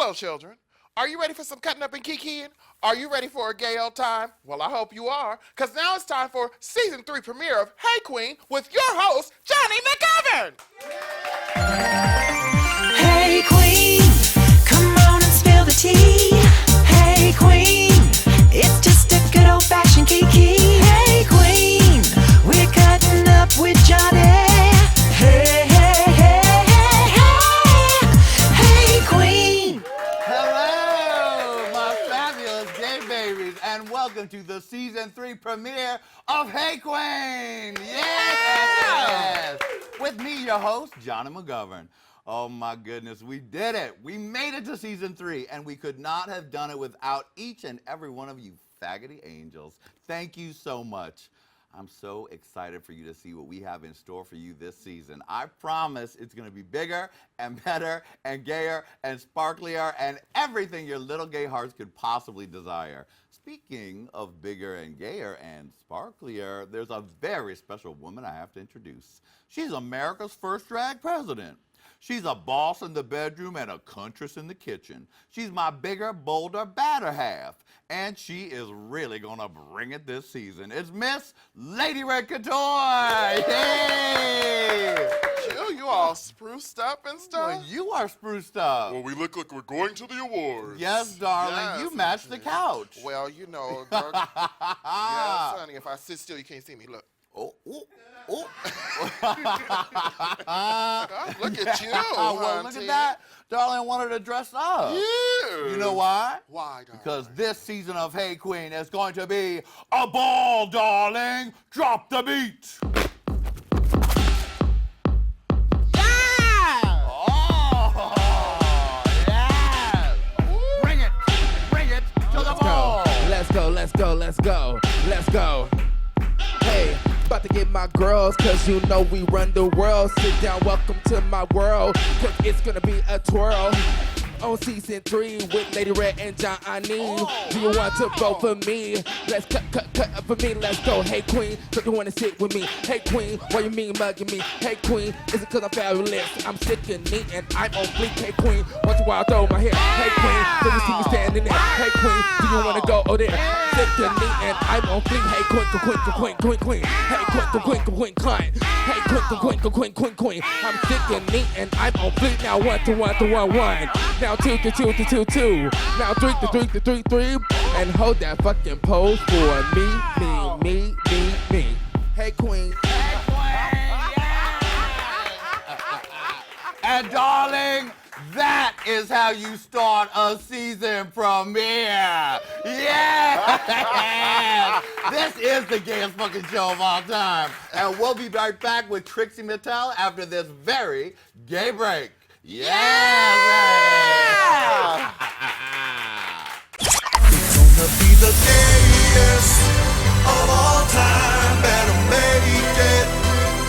Hello, children. Are you ready for some cutting up and kikiing? Are you ready for a gay old time? Well, I hope you are, because now it's time for Season 3 premiere of Hey Qween with your host, Jonny McGovern! Hey Qween, come on and spill the tea. Hey Qween, it's just a good old-fashioned kiki. Hey Qween, we're cutting up with Jonny. Hey, hey, hey, hey, hey, hey Qween. Hello, my fabulous gay babies, and welcome to the Season 3 premiere of Hey Qween! Yes! With me, your host, Jonny McGovern. Oh my goodness, we did it. We made it to Season 3, and we could not have done it without each and every one of you faggoty angels. Thank you so much. I'm so excited for you to see what we have in store for you this season. I promise it's going to be bigger and better and gayer and sparklier and everything your little gay hearts could possibly desire. Speaking of bigger and gayer and sparklier, there's a very special woman I have to introduce. She's America's first drag president. She's a boss in the bedroom and a huntress in the kitchen. She's my bigger, bolder, badder half. And she is really gonna bring it this season. It's Miss Lady Red Couture! Yay! Jill, you all spruced up and stuff? Well, you are spruced up. Well, we look like we're going to the awards. Yes, darling, Yes. you match the couch. Well, you know, girl, yes, honey, if I sit still, you can't see me. Look. Oh, oh, oh. Look at you, Well, look at that. Darling, I wanted to dress up. Yeah. You know why? Why, darling? Because this season of Hey Qween is going to be a ball, darling. Drop the beat. Yeah! Oh, yeah! Bring it to the ball. Let's go. Hey, about to get my girls, cause you know we run the world. Sit down, welcome to my world, cause it's gonna be a twirl. On Season 3 with Lady Red and Jonny. Do you want to vote for me? Let's cut up for me. Let's go. Hey Qween, so you wanna sit with me? Hey Qween, why you mean mugging me? Hey Qween, is it cause I'm fabulous? I'm sickening and I'm on fleek. Hey Qween, watch a while throw my hair. Hey Qween, do you see me standing there? Hey Qween, do you wanna go over there? Sickening and I'm on fleek. Hey Qween. Hey Qween. I'm sickening and I'm on fleek. Now 1 to 1 to 1 1. Now 2 to 2 to 2 2. Now 3 to 3 to 3 3. And hold that fucking pose for me. Hey Qween. And darling, that is how you start a season premiere. Yeah! This is the gayest fucking show of all time. And we'll be right back with Trixie Mattel after this very gay break. Yeah! Gonna be the gayest of all time. Better make it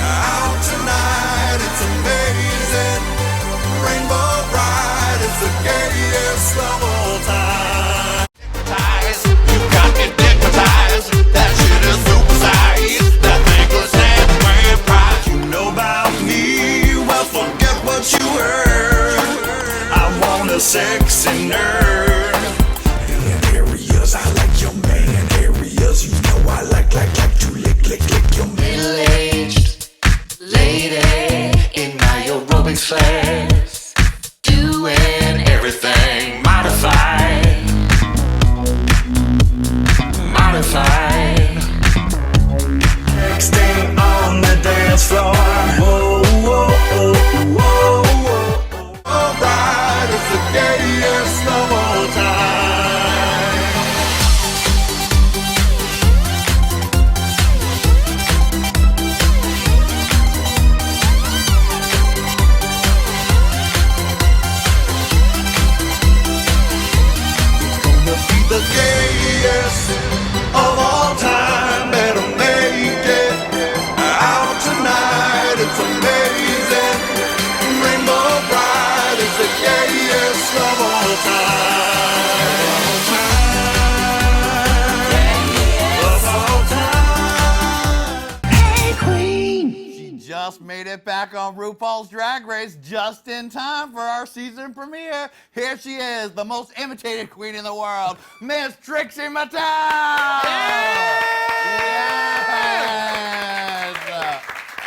out tonight. It's amazing. Rainbow Ride is the gayest of all time. You got me hypnotized. That shit is super size. That thing was that grand prize. You know about me. Well, forget what you heard. I want a sexy nerd. In areas I like your man. Areas you know I like to lick your man. Middle-aged lady in my aerobics class, doing everything modified. Next thing on the dance floor. Whoa, whoa, whoa, whoa, whoa. All right, it's the gayest of all time. Gonna be the gayest of all time. Better make it out tonight. It's amazing. Rainbow Bride is the gayest of all time. it back on RuPaul's Drag Race just in time for our season premiere. Here she is, the most imitated queen in the world, Miss Trixie Mattel! Yes!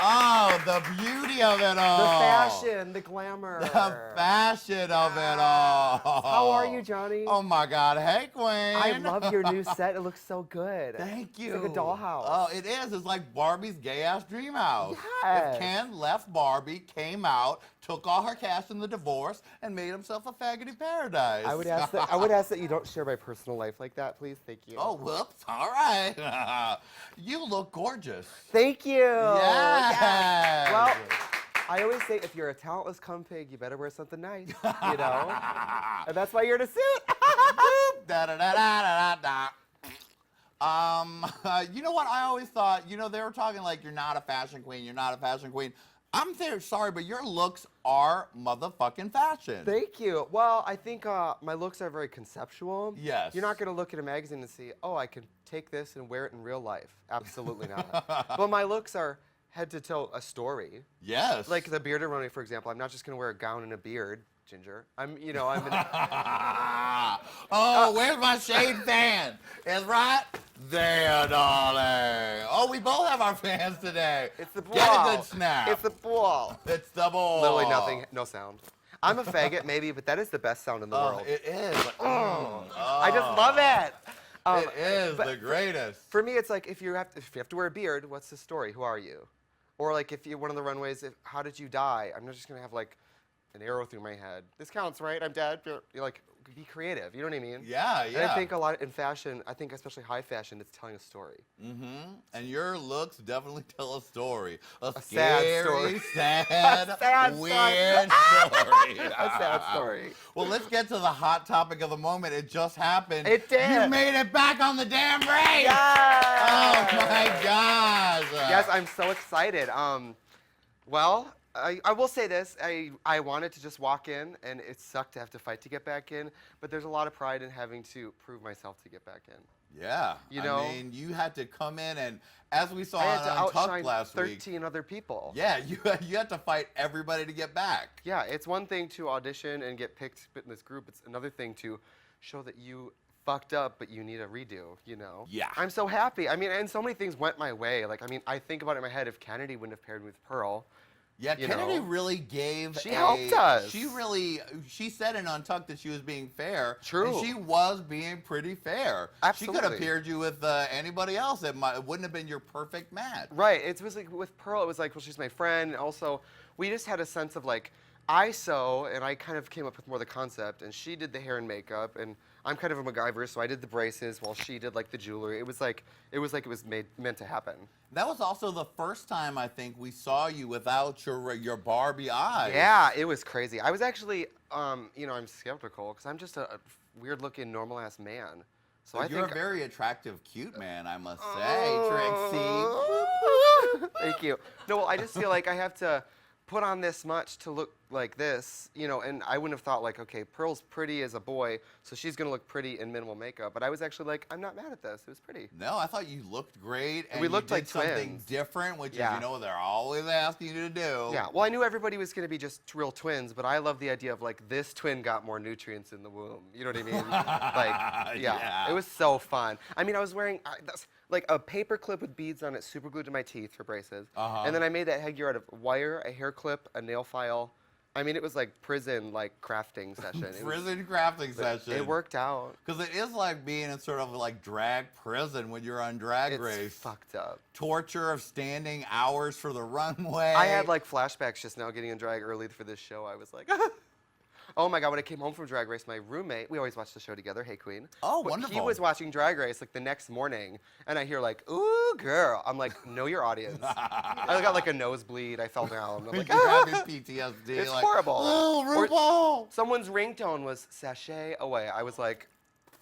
Oh, the beauty of it all. The fashion, the glamour. The fashion of it all. How are you, Jonny? Oh my God, hey Queen. I love your new set. It looks so good. Thank you. It's like a dollhouse. Oh, it is. It's like Barbie's gay-ass dream house. Yes. If Ken left Barbie, came out, took all her cash in the divorce, and made himself a faggoty paradise. I would ask that you don't share my personal life like that, please. Thank you. Oh, whoops. All right. You look gorgeous. Thank you. Yes. Well, I always say if you're a talentless cum pig, you better wear something nice, you know? And that's why you're in a suit. Da da da da da da. You know what? I always thought, you know, they were talking like you're not a fashion queen, you're not a fashion queen. I'm sorry, but your looks are motherfucking fashion. Thank you. Well, I think my looks are very conceptual. Yes. You're not going to look at a magazine and see, oh, I can take this and wear it in real life. Absolutely not. But my looks are head to toe a story. Yes. Like the bearded runway, for example. I'm not just going to wear a gown and a beard, Ginger. I'm in oh, where's my shade fan? It's right there, darling. Oh, we both have our fans today. It's the ball. Get a good snap. It's the ball. It's the ball. Literally nothing, no sound. I'm a faggot, maybe, but that is the best sound in the world. It is. I just love it. It is but the greatest. For me, it's like if you have to wear a beard, what's the story? Who are you? Or like if you're one of the runways, how did you die? I'm not just gonna have like an arrow through my head. This counts, right? I'm dead. You're like, be creative. You know what I mean? Yeah, yeah. And I think a lot in fashion, I think especially high fashion, it's telling a story. Mm-hmm. And your looks definitely tell a story. A sad scary, story. sad, sad weird story. A sad story. Well, let's get to the hot topic of the moment. It just happened. It did. You made it back on the damn race. Yes! Oh my gosh. Yes, I'm so excited. Well, I will say this. I wanted to just walk in, and it sucked to have to fight to get back in, but there's a lot of pride in having to prove myself to get back in. Yeah. You know? I mean, you had to come in and, as we saw I had to on Untucked outshine last 13 week. other people. Yeah, you had to fight everybody to get back. Yeah, it's one thing to audition and get picked in this group. It's another thing to show that you fucked up, but you need a redo, you know? Yeah. I'm so happy. I mean, and so many things went my way. Like, I mean, I think about it in my head, if Kennedy wouldn't have paired me with Pearl. Yeah, You Kennedy know? really gave. She helped us. She said in Untucked that she was being fair. True. And she was being pretty fair. She could have Absolutely. paired you with anybody else. It wouldn't have been your perfect match. Right. It was like with Pearl, it was like, well, she's my friend. And also, we just had a sense of like, I sew, and I kind of came up with more the concept, and she did the hair and makeup, and I'm kind of a MacGyver, so I did the braces while she did like the jewelry. It was meant to happen. That was also the first time I think we saw you without your Barbie eyes. Yeah, it was crazy. I was actually, you know, I'm skeptical because I'm just a weird-looking, normal-ass man. So I You're think a very attractive, cute man, I must say, Trixie. Thank you. No, well, I just feel like I have to put on this much to look like this, you know, and I wouldn't have thought like, okay, Pearl's pretty as a boy, so she's gonna look pretty in minimal makeup. But I was actually like, I'm not mad at this. It was pretty. No, I thought you looked great, and We looked you did like something twins. different, which Yeah. is, you know, what they're always asking you to do. Yeah, well, I knew everybody was gonna be just real twins, but I love the idea of like this twin got more nutrients in the womb. You know what I mean? Like, yeah, it was so fun. I mean, I was wearing like a paper clip with beads on it, super glued to my teeth for braces, and then I made that headgear out of wire, a hair clip, a nail file. I mean, it was like prison, like crafting session. Prison crafting session. It worked out. Because it is like being in sort of like drag prison when you're on Drag It's Race. fucked up. Torture of standing hours for the runway. I had like flashbacks just now getting in drag early for this show. I was like, oh my God, when I came home from Drag Race, my roommate, we always watch the show together, Hey Qween. Oh, But wonderful. He was watching Drag Race like the next morning, and I hear like, ooh, girl. I'm like, know your audience. I got like a nosebleed. I fell down. I'm like, You're having PTSD. It's like, horrible. Oh, Or- RuPaul. Someone's ringtone was sashay away. I was like,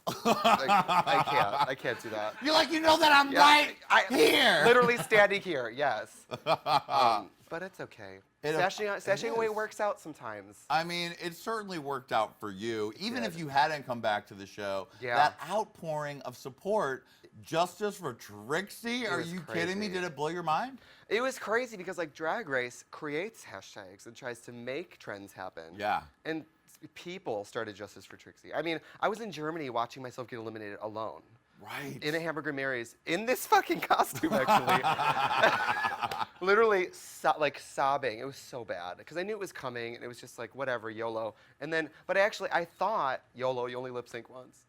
I can't do that. You're like, you know that I'm Yeah, right here. Literally standing here, yes. But it's okay. It Sashaying away is. works out sometimes. I mean, it certainly worked out for you. Even did. if you hadn't come back to the show, Yeah. that outpouring of support Justice for Trixie? Are was you kidding me? crazy. Did it blow your mind? It was crazy because like Drag Race creates hashtags and tries to make trends happen. Yeah. And people started Justice for Trixie. I mean, I was in Germany watching myself get eliminated alone. Right. In a Hamburger Mary's, in this fucking costume, actually. Literally, like sobbing. It was so bad because I knew it was coming, and it was just like whatever, YOLO. And then, but I thought YOLO, you only lip sync once.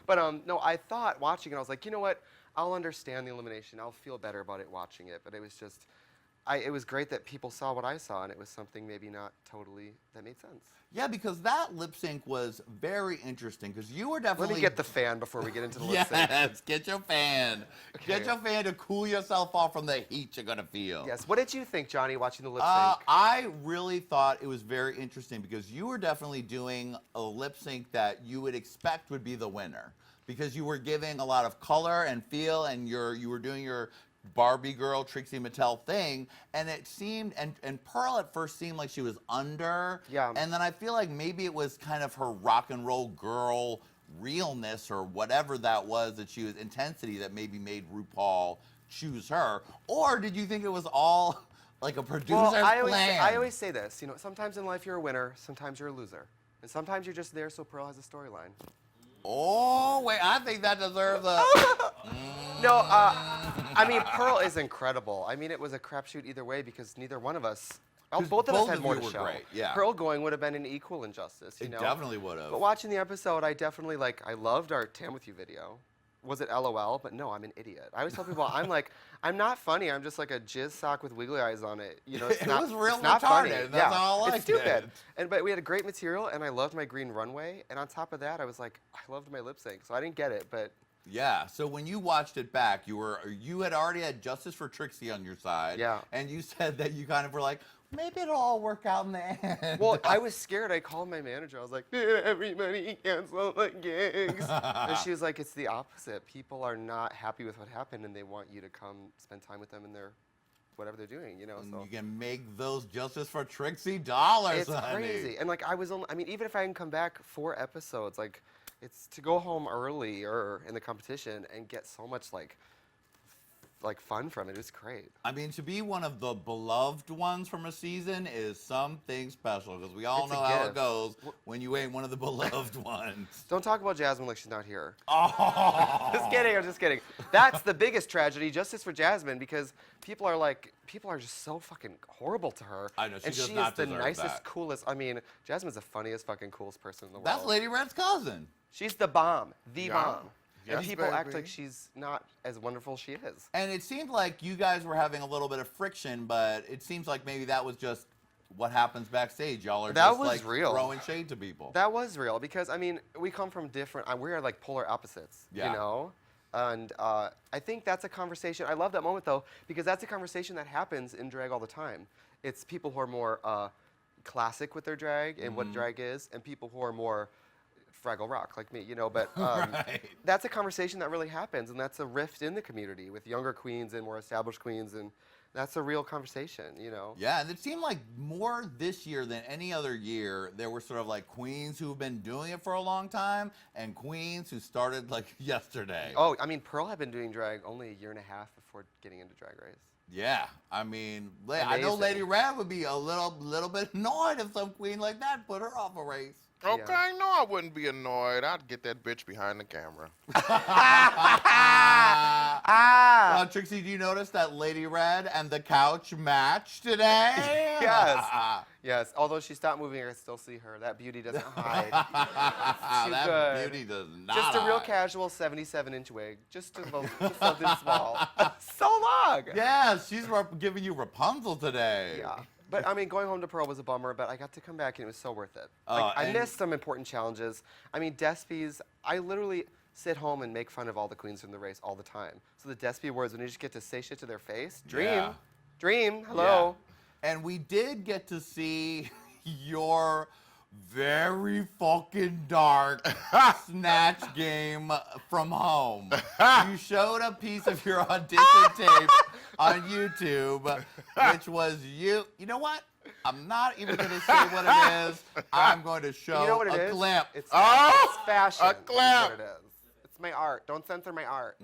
But no, I thought watching it, I was like, you know what? I'll understand the elimination. I'll feel better about it watching it. But it was just, it was great that people saw what I saw, and it was something maybe not totally that made sense. Yeah, because that lip sync was very interesting because you were definitely. Let me get the fan before we get into the lip sync. Yes, get your fan. Okay. Get your fan to cool yourself off from the heat you're gonna feel. Yes. What did you think, Jonny, watching the lip sync? I really thought it was very interesting because you were definitely doing a lip sync that you would expect would be the winner because you were giving a lot of color and feel, and you were doing your Barbie girl, Trixie Mattel thing, and it seemed, and Pearl at first seemed like she was under, Yeah. and then I feel like maybe it was kind of her rock and roll girl realness or whatever that was that she was, intensity that maybe made RuPaul choose her, or did you think it was all like a producer's plan? I always say this, you know, sometimes in life you're a winner, sometimes you're a loser, and sometimes you're just there so Pearl has a storyline. Oh, wait, I think that deserves a... No, I mean, Pearl is incredible. I mean, it was a crapshoot either way because neither one of us, both of us had more to were show. great, yeah. Pearl going would have been an equal injustice, you It know? definitely would have. But watching the episode, I definitely, I loved our Tam With You video. Was it LOL? But no, I'm an idiot. I always tell people, I'm not funny. I'm just like a jizz sock with wiggly eyes on it. You know, It was real it's not funny. retarded. That's all I It's stupid. did. But we had a great material, and I loved my green runway. And on top of that, I was like, I loved my lip sync. So I didn't get it, but Yeah, so when you watched it back, you had already had Justice for Trixie on your side. Yeah. And you said that you kind of were like, maybe it'll all work out in the end. well, I was scared. I called my manager. I was like, everybody cancel the gigs. And she was like, it's the opposite. People are not happy with what happened, and they want you to come spend time with them in their whatever they're doing, you know. And So you can make those Justice for Trixie dollars, it's honey. crazy. And even if I can come back 4 episodes, it's to go home earlier in the competition and get so much like fun from it. It was great. I mean, to be one of the beloved ones from a season is something special because we all It's a know how it gift. goes when you ain't one of the beloved ones. Don't talk about Jasmine like she's not here. Oh. Just kidding, I'm just kidding. That's the biggest tragedy, Justice for Jasmine, because people are just so fucking horrible to her. I know, she and does she not is the deserve nicest, that. coolest. I mean, Jasmine's the funniest fucking coolest person in the world. That's Lady Red's cousin. She's the bomb, the Yeah. bomb. And Yes, people act baby. like she's not as wonderful as she is. And it seemed like you guys were having a little bit of friction, but it seems like maybe that was just what happens backstage. Y'all are That just was like real. throwing shade to people. That was real because, I mean, we come from different, we're like polar opposites, Yeah. you know? And I think that's a conversation, I love that moment though, because that's a conversation that happens in drag all the time. It's people who are more classic with their drag and what drag is, and people who are more Fraggle Rock like me, you know, but Right. that's a conversation that really happens, and that's a rift in the community with younger queens and more established queens, and that's a real conversation, you know? Yeah, and it seemed like more this year than any other year, there were sort of like queens who've been doing it for a long time and queens who started like yesterday. Oh, I mean, Pearl had been doing drag only a year and a half before getting into Drag Race. Yeah, I mean, I know Amazing. Lady Red would be a little bit annoyed if some queen like that put her off a race. Okay, no, I wouldn't be annoyed. I'd get that bitch behind the camera. Trixie, do you notice that Lady Red and the couch match today? Yes. Yes. Although she stopped moving, I can still see her. That beauty doesn't hide. Too That good. beauty does not. Just a real hide. casual 77-inch wig. Just something small. So long. Yeah, she's giving you Rapunzel today. Yeah. But I mean, going home to Pearl was a bummer, but I got to come back and it was so worth it. Oh, I and- missed some important challenges. I mean, Despies, I literally sit home and make fun of all the queens from the race all the time. So the Despy Awards, when you just get to say shit to their face, dream. Yeah. Dream, hello. Yeah. And we did get to see your very fucking dark snatch game from home. You showed a piece of your audition tape on YouTube, which was you. You know what? I'm not even going to say what it is. I'm going to show You know what a it is? clip. It's, Oh, it's fashion. a is clip. what it is. It's my art. Don't censor my art.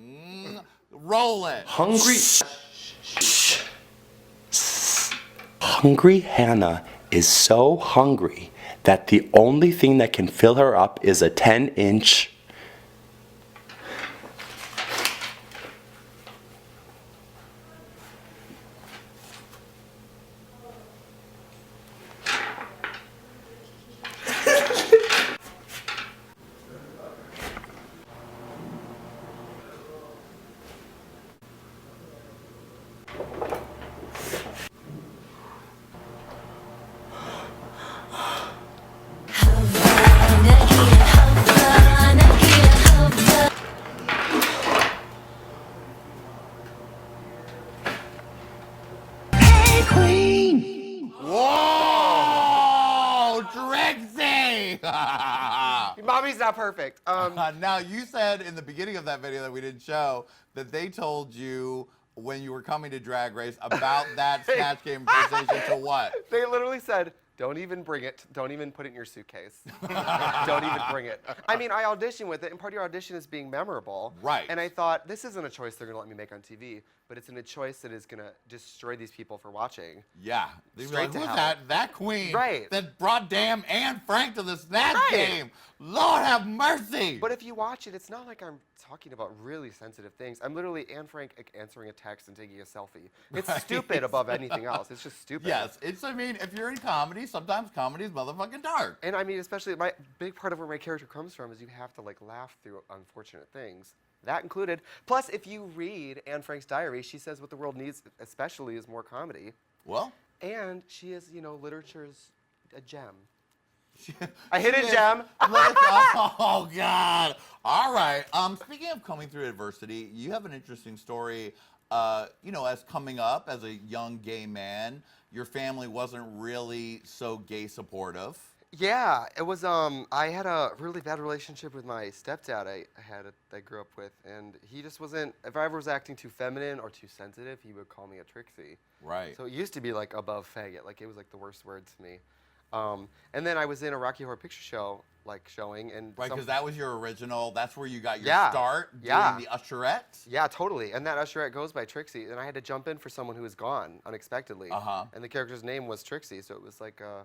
Roll it. Hungry Hannah is so hungry that the only thing that can fill her up is a 10-inch. Hey Qween! Whoa, Trixie! Mommy's not perfect. Now, you said in the beginning of that video that we didn't show that they told you when you were coming to Drag Race about that Snatch Game conversation to what? They literally said, don't even bring it. Don't even put it in your suitcase. Don't even bring it. I mean, I auditioned with it, and part of your audition is being memorable. Right. And I thought, this isn't a choice they're going to let me make on TV, but it's a choice that is going to destroy these people for watching. Yeah. They'd be Straight like, to who's hell. that? That queen Right. that brought damn Anne Frank to the Snatch Right. Game. Lord have mercy. But if you watch it, it's not like I'm talking about really sensitive things. I'm literally Anne Frank answering a text and taking a selfie. It's Right. stupid above anything else. It's just stupid. Yes, I mean, if you're in comedy, sometimes comedy is motherfucking dark. And I mean, especially my big part of where my character comes from is you have to like laugh through unfortunate things. That included. Plus, if you read Anne Frank's diary, she says what the world needs, especially, is more comedy. Well, And she is, literature's a gem. a hidden gem. Oh God! All right. Speaking of coming through adversity, you have an interesting story. As coming up as a young gay man, your family wasn't really so gay supportive. Yeah, it was. I had a really bad relationship with my stepdad. I grew up with, and he just wasn't. If I ever was acting too feminine or too sensitive, he would call me a Trixie. Right. So it used to be like above faggot. Like it was like the worst word to me. And then I was in a Rocky Horror Picture Show, like showing, and Right, because that was your original. That's where you got your Yeah, start yeah. doing the usherette. Yeah, totally. And that usherette goes by Trixie, and I had to jump in for someone who was gone unexpectedly. Uh-huh. And the character's name was Trixie, so it was like a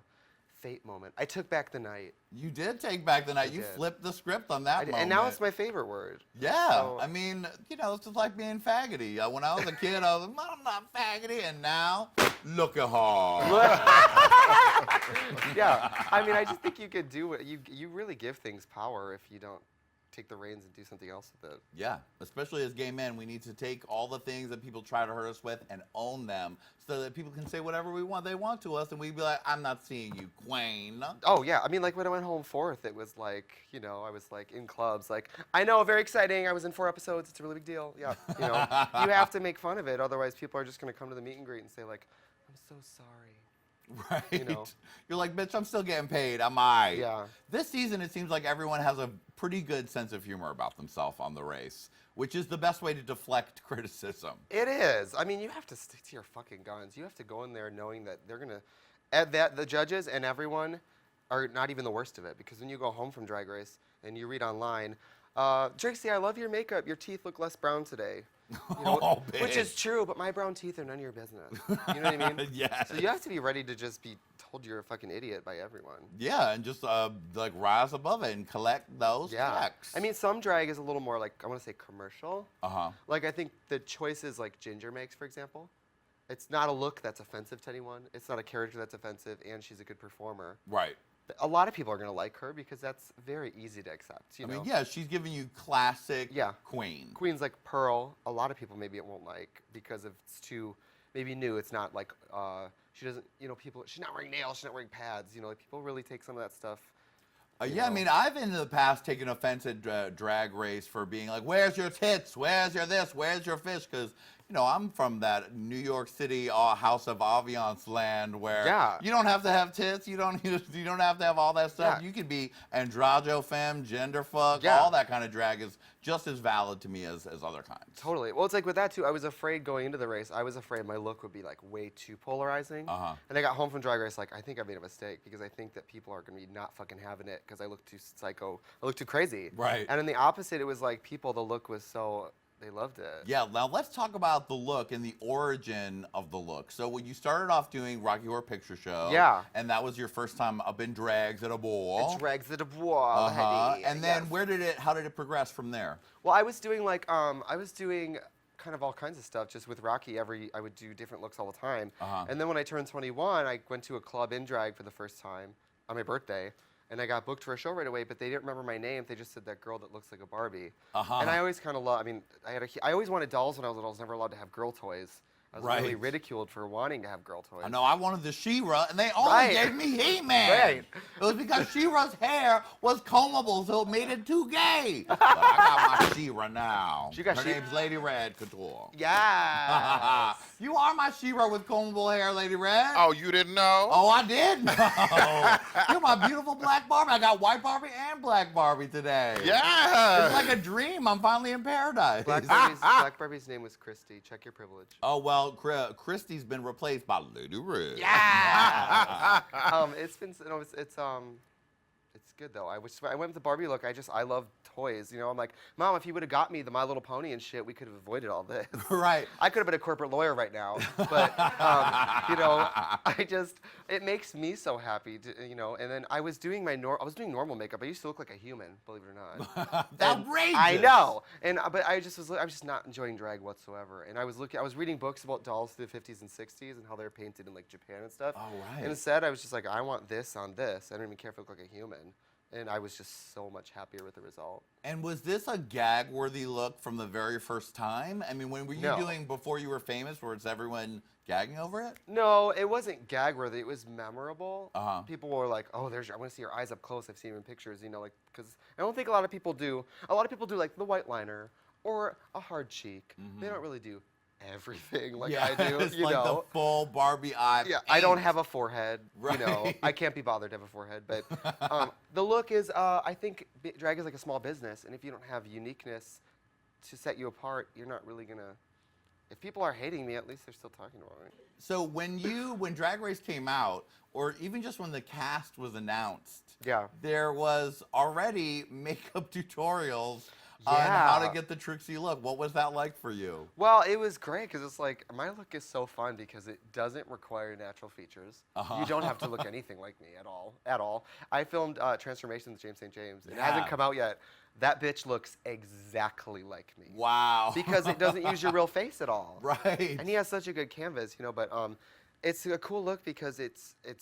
fate moment. I took back the night. You did take back the night. You did. flipped the script on that moment. And now it's my favorite word. Yeah, So- I mean, it's just like being faggoty. When I was a kid, I was like, I'm not faggoty, and now, look at her. Yeah, I mean, I just think you could do it. You really give things power if you don't take the reins and do something else with it. Yeah, especially as gay men, we need to take all the things that people try to hurt us with and own them so that people can say whatever they want to us, and we'd be like, I'm not seeing you, Qween. Oh, yeah. I mean, like, when I went home fourth, it was like, I was, like, in clubs. Like, I know, very exciting. I was in 4 episodes. It's a really big deal. Yeah, you have to make fun of it. Otherwise, people are just going to come to the meet and greet and say, like, I'm so sorry. Right. know. You're like, bitch, I'm still getting paid. Am I? Yeah. This season, it seems like everyone has a pretty good sense of humor about themselves on the race, which is the best way to deflect criticism. It is. I mean, you have to stick to your fucking guns. You have to go in there knowing that they're going to, the judges and everyone are not even the worst of it. Because when you go home from Drag Race and you read online, Trixie, I love your makeup. Your teeth look less brown today. Which is true, but my brown teeth are none of your business. You know what I mean? Yes. So you have to be ready to just be told you're a fucking idiot by everyone. Yeah, and just rise above it and collect those checks. I mean, some drag is a little more like, I want to say commercial. Uh-huh. Like, I think the choices like Ginger makes, for example, it's not a look that's offensive to anyone. It's not a character that's offensive, and she's a good performer. Right. A lot of people are going to like her because that's very easy to accept. I mean, yeah, she's giving you classic Qween. Queens like Pearl, a lot of people maybe it won't like because it's too maybe new. It's not like she doesn't, she's not wearing nails, she's not wearing pads. Like people really take some of that stuff. Yeah, I mean, I've in the past taken offense at Drag Race for being like, where's your tits? Where's your this? Where's your fish? Because, I'm from that New York City House of Aviance land where Yeah. you don't have to have tits, you don't have to have all that stuff. Yeah. You could be androgyno femme, gender fuck, Yeah. all that kind of drag is just as valid to me as other kinds. Totally. Well, it's like with that too. I was afraid going into the race. I was afraid my look would be like way too polarizing. And I got home from Drag Race like I think I made a mistake because I think that people are gonna be not fucking having it because I look too psycho. I look too crazy. Right. And in the opposite, it was like people. The look was so they loved it. Yeah, now let's talk about the look and the origin of the look. So when you started off doing Rocky Horror Picture Show, Yeah. and that was your first time up in drags at a ball. It's Drags de Bois. And then how did it progress from there? Well, I was doing like kind of all kinds of stuff just with Rocky. I would do different looks all the time. And then when I turned 21, I went to a club in drag for the first time on my birthday. And I got booked for a show right away, but they didn't remember my name. They just said that girl that looks like a Barbie. And I always kind of love. I mean, I always wanted dolls when I was little. I was never allowed to have girl toys. I was really ridiculed for wanting to have girl toys. I know, I wanted the She-Ra, and they only gave me He-Man. Right. It was because She-Ra's hair was combable, so it made it too gay. But I got my She-Ra now. Her name's Lady Red Couture. Yeah. You are my She-Ra with combable hair, Lady Red. Oh, you didn't know? Oh, I did know. You're my beautiful black Barbie. I got white Barbie and black Barbie today. Yeah. It's like a dream. I'm finally in paradise. Black Barbie's name was Christy. Check your privilege. Oh, well, Christy's been replaced by Lady Red. Yeah. It's been it's good though. I went with the Barbie look. I love toys. I'm like, Mom, if you would have got me the My Little Pony and shit, we could have avoided all this. Right. I could have been a corporate lawyer right now, but it makes me so happy to, And then I was doing normal makeup. I used to look like a human, believe it or not. Outrageous. I know. But I was just not enjoying drag whatsoever. And I was reading books about dolls through the 50s and 60s and how they're painted in like Japan and stuff. Oh, right. And instead, I was just like, I want this on this. I don't even care if I look like a human. And I was just so much happier with the result. And was this a gag-worthy look from the very first time? I mean, when were you doing before you were famous, where it's everyone gagging over it? No, it wasn't gag-worthy. It was memorable. People were like, "Oh, I want to see your eyes up close. I've seen them in pictures." Because I don't think a lot of people do. A lot of people do like the white liner or a hard cheek. They don't really do everything like I do. It's like the full Barbie eye. Yeah, I don't have a forehead. Right. I can't be bothered to have a forehead. But the look is, I think drag is like a small business, and if you don't have uniqueness to set you apart, you're not really gonna. If people are hating me, at least they're still talking about me. So when Drag Race came out, or even just when the cast was announced, there was already makeup tutorials on how to get the Trixie look. What was that like for you? Well, it was great because it's like my look is so fun because it doesn't require natural features. You don't have to look anything like me at all. I filmed Transformation with James St. James. It hasn't come out yet. That bitch looks exactly like me. Wow. Because it doesn't use your real face at all. Right. And he has such a good canvas, but it's a cool look because and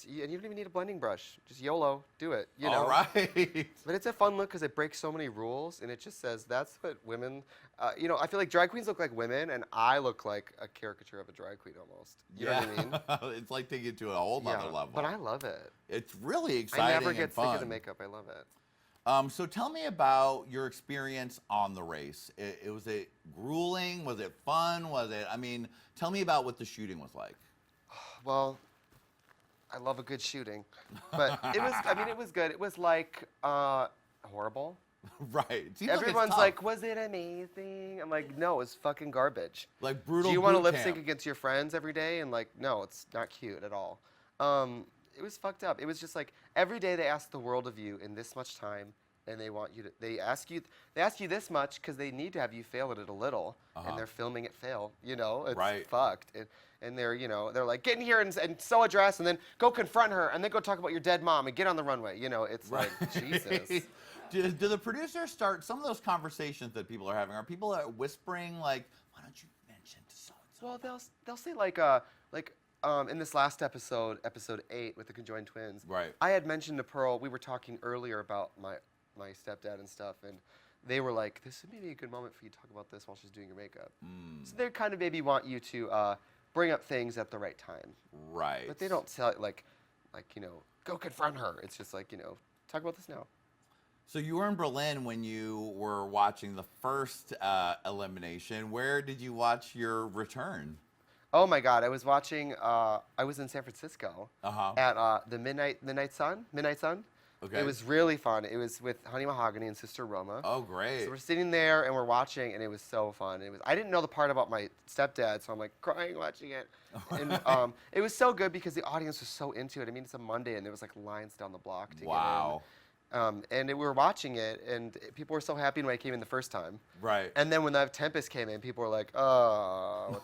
you don't even need a blending brush. Just YOLO, do it, All right. But it's a fun look because it breaks so many rules, and it just says that's what women, I feel like drag queens look like women, and I look like a caricature of a drag queen almost. You know what I mean? It's like taking it to a whole nother level. But I love it. It's really exciting I never get sick fun. of the makeup. I love it. So tell me about your experience on the race. Was it grueling? Was it fun? Tell me about what the shooting was like. Well, I love a good shooting, but it was good. It was like horrible. Right. Everyone's like, was it amazing? I'm like, no, it's fucking garbage. Like brutal. Do you want to boot lip camp. sync against your friends every day? And like, no, it's not cute at all. It was fucked up. It was just like every day they ask the world of you in this much time, and they ask you this much because they need to have you fail at it a little, and they're filming it fail. It's fucked. And they're they're like, get in here and sew a dress, and then go confront her, and then go talk about your dead mom, and get on the runway. It's like Jesus. Do the producers start some of those conversations that people are having? Are people whispering like, why don't you mention to so and so? Well, they'll say like in this last episode 8 with the conjoined twins. Right. I had mentioned to Pearl. We were talking earlier about my stepdad and stuff, and they were like, this would be a good moment for you to talk about this while she's doing your makeup. So they kind of maybe want you to bring up things at the right time. Right. But they don't tell it like go confront her. It's just like, talk about this now. So you were in Berlin when you were watching the first elimination. Where did you watch your return? Oh my God, I was watching. I was in San Francisco at the Midnight Sun. Okay. It was really fun. It was with Honey Mahogany and Sister Roma. Oh, great. So we're sitting there and we're watching, and it was so fun. I didn't know the part about my stepdad, so I'm like crying watching it. And it was so good because the audience was so into it. I mean, it's a Monday, and there was like lines down the block to get in. Wow. And we were watching it, and people were so happy when I came in the first time. Right. And then when that Tempest came in, people were like, oh.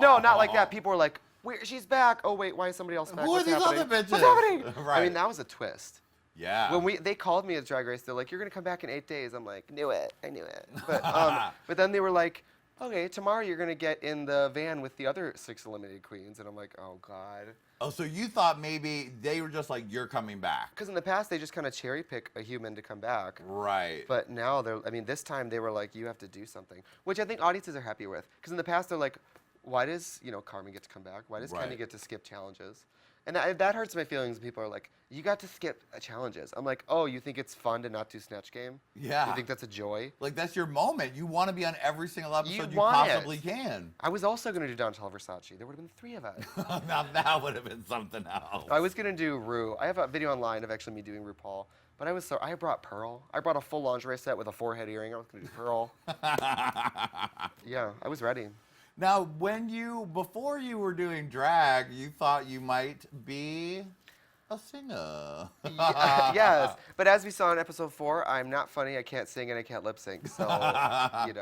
No, not like that. People were like, wait, she's back. Oh, wait, why is somebody else back? Who are these other bitches? What's happening? Right. I mean, that was a twist. Yeah. When they called me at Drag Race, they're like, you're going to come back in 8 days. I'm like, knew it. I knew it. But then they were like, okay, tomorrow you're going to get in the van with the other 6 eliminated queens. And I'm like, oh, God. Oh, so you thought maybe they were just like, you're coming back. Because in the past, they just kind of cherry pick a human to come back. Right. But now this time they were like, you have to do something, which I think audiences are happy with. Because in the past, they're like, why does, Carmen get to come back? Why does Kenny get to skip challenges? And that hurts my feelings. People are like, you got to skip challenges. I'm like, oh, you think it's fun to not do Snatch Game? Yeah. You think that's a joy? Like, that's your moment. You want to be on every single episode you want possibly it. can. I was also going to do Donatella Versace. There would have been 3 of us. Now that would have been something else. I was going to do Ru. I have a video online of actually me doing RuPaul. But I brought Pearl. I brought a full lingerie set with a 4-head earring. I was going to do Pearl. Yeah, I was ready. Now, before you were doing drag, you thought you might be a singer. Yes, but as we saw in episode 4, I'm not funny, I can't sing, and I can't lip sync. So, my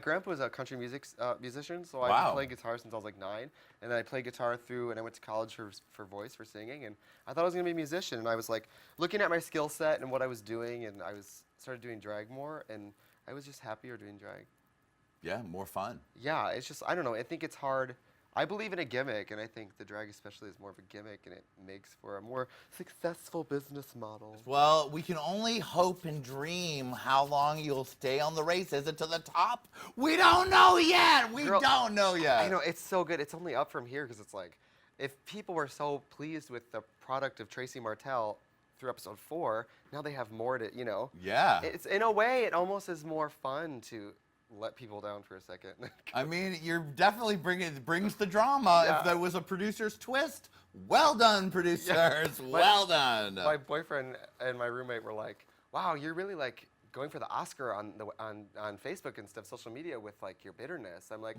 grandpa was a country musician, so I've been playing guitar since I was like 9. And then I played guitar and I went to college for voice, for singing, and I thought I was gonna be a musician. And I was like looking at my skill set and what I was doing, and started doing drag more, and I was just happier doing drag. Yeah, more fun. Yeah, it's just, I don't know, I think it's hard. I believe in a gimmick, and I think the drag especially is more of a gimmick, and it makes for a more successful business model. Well, we can only hope and dream how long you'll stay on the race. Is it to the top? We don't know yet. We don't know yet. I know, it's so good. It's only up from here, because it's like, if people were so pleased with the product of Trixie Mattel through episode 4, now they have more to, Yeah. It's, in a way, it almost is more fun to let people down for a second. I mean, you're definitely brings the drama. Yeah. If there was a producer's twist, well done, producers. Well done. My boyfriend and my roommate were like, wow, you're really like going for the Oscar on Facebook and stuff, social media, with like your bitterness. I'm like,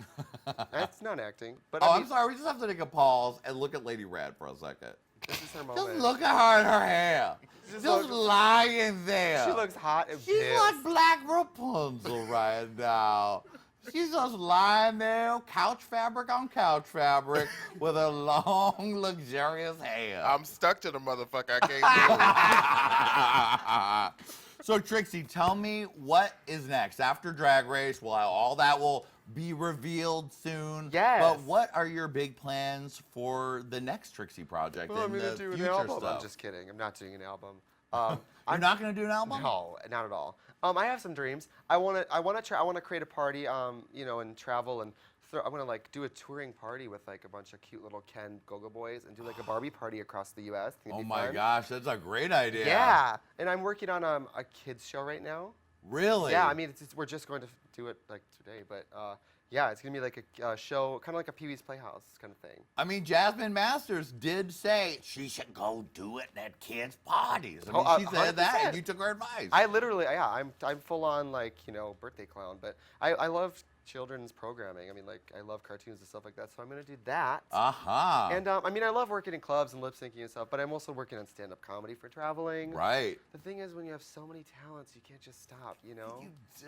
that's not acting. But I'm sorry, we just have to take a pause and look at Lady Red for a second. This is her moment. Just look at her and her hair. Just lying there. She looks hot and She's pissed. like Black Rapunzel right now. She's just lying there, couch fabric on couch fabric, with her long, luxurious hair. I'm stuck to the motherfucker. I can't do it. So, Trixie, tell me what is next after Drag Race. Well, all that will be revealed soon. Yes. But what are your big plans for the next Trixie project Well, and I'm the gonna do an future album. stuff? I'm just kidding. I'm not doing an album. You're not gonna do an album? No, not at all. I have some dreams. I wanna create a party, and travel, and I wanna like do a touring party with like a bunch of cute little Ken Go-Go boys, and do like a Barbie party across the U.S. Think it'd Oh be my fun. gosh, that's a great idea. Yeah, and I'm working on a kids show right now. Really? Yeah, I mean, we're just going to do it like today, but yeah, it's gonna be like a show, kind of like a Pee-wee's Playhouse kind of thing. I mean, Jasmine Masters did say she should go do it at kids' parties. I mean, she said that, 100%. and you took her advice. I literally, I'm full on like birthday clown, but I love children's programming. I mean, like I love cartoons and stuff like that, so I'm gonna do that. Uh-huh. And I mean, I love working in clubs and lip syncing and stuff, but I'm also working on stand-up comedy for traveling. Right. The thing is, when you have so many talents, you can't just stop. You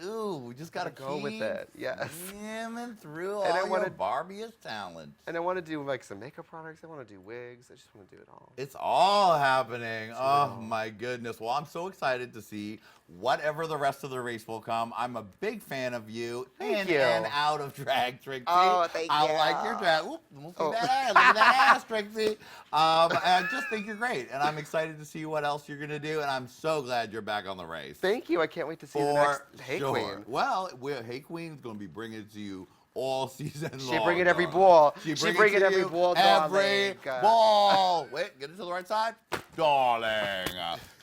do. We just gotta go with it. Yes. Swimming through And I all your wanna- Barbie-ish talent. And I want to do like some makeup products. I want to do wigs. I just want to do it all. It's all happening. Oh my goodness. Well, I'm so excited to see whatever the rest of the race will come. I'm a big fan of you. Thank in you. and out of drag, Trixie. Oh, thank I you. like your drag. Oop, we'll see Oh. that ass. Look at that ass, Trixie. I just think you're great. And I'm excited to see what else you're going to do. And I'm so glad you're back on the race. Thank you. I can't wait to see the For next Hey sure. Qween. Well, Hey Qween is going to be bringing it to you all season long. She bring it every ball. She She bring bring it it to every you ball, every darling. ball. Wait, get it to the right side. Darling.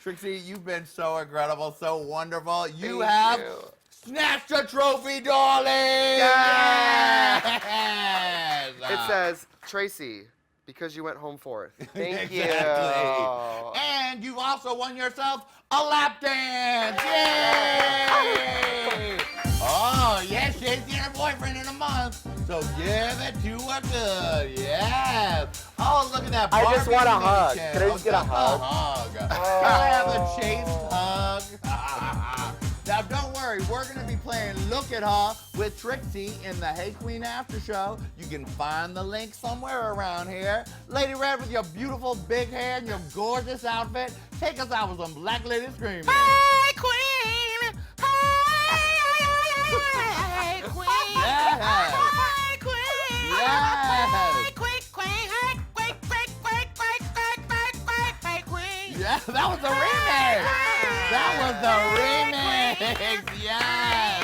Trixie, you've been so incredible, so wonderful. You Thank have you. snatched a trophy, darling! Yes! It says, Tracy, because you went home fourth. Thank you. Exactly. And you've also won yourself a lap dance! Yay! Oh, yes, she's your boyfriend in a month. So give it to her good. Yes. Oh, look at that. I just want a Barbie hug. naked. Can I just get a hug? Can I have a chaste hug? Now, don't worry. We're going to be playing Look at Her with Trixie in the Hey Qween after show. You can find the link somewhere around here. Lady Red, with your beautiful big hair and your gorgeous outfit, take us out with some Black Lady Screaming. Hey, Queen! Hey, Queen! Yes. Hey, Queen! Yes. Hey, Queen, Queen! Hey, Queen, Queen, Queen, Queen, Queen, Queen, Queen! Hey, Queen! Yeah, that was the remix. That was the remix. Yes.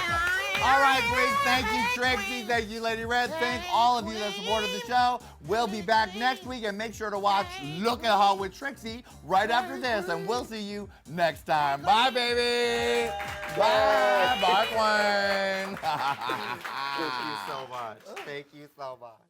All right, Queen. Thank you, Trixie. Thank you, Lady Red. Thank all of you that supported the show. We'll be back next week, and make sure to watch Look at Her with Trixie right after this, and we'll see you next time. Bye, baby. Bye. Bye, Queen. Thank you so much. Thank you so much.